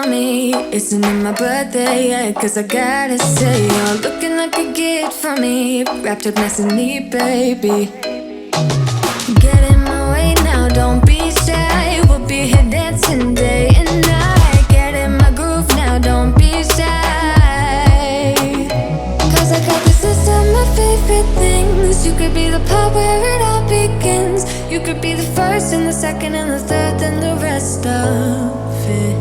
me. Isn't it my birthday yet? Cause I gotta say, you're looking like a gift for me, wrapped up nice and neat, baby. Get in my way now, don't be shy. We'll be here dancing day and night. Get in my groove now, don't be shy. Cause I got this list of my favorite things. You could be the part where it all begins. You could be the first and the second and the third and the rest of it.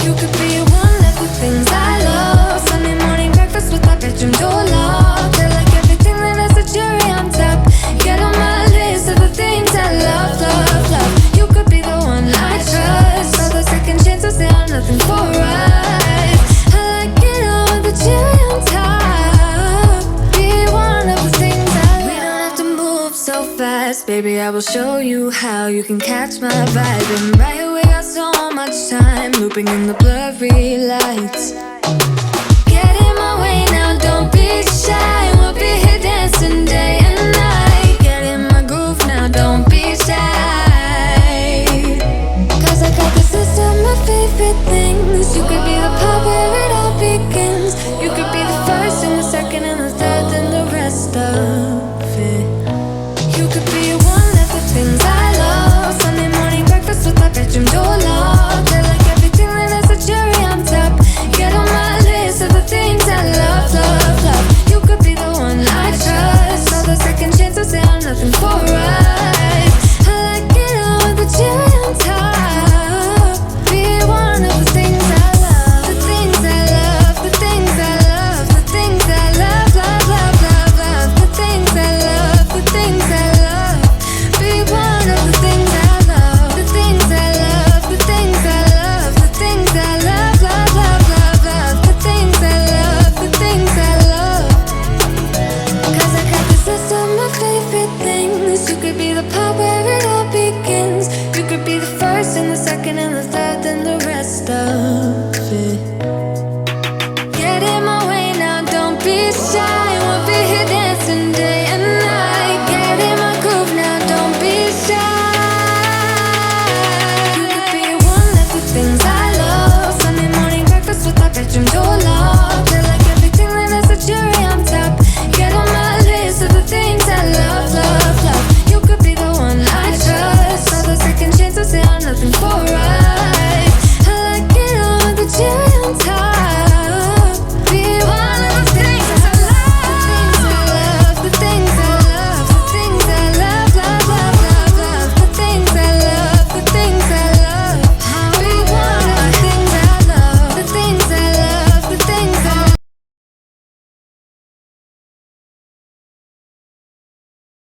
You could be one of the things I love. Sunday morning breakfast with our bedroom door locked. I like everything that has a cherry on top. Get on my list of the things I love, love, love. You could be the one I trust. All the second chances, they are nothing for us. I like it all with the cherry on top. Be one of the things I love. We don't have to move so fast, baby, I will show you how you can catch my vibe. And right here we got so much time, looping in the blurry lights.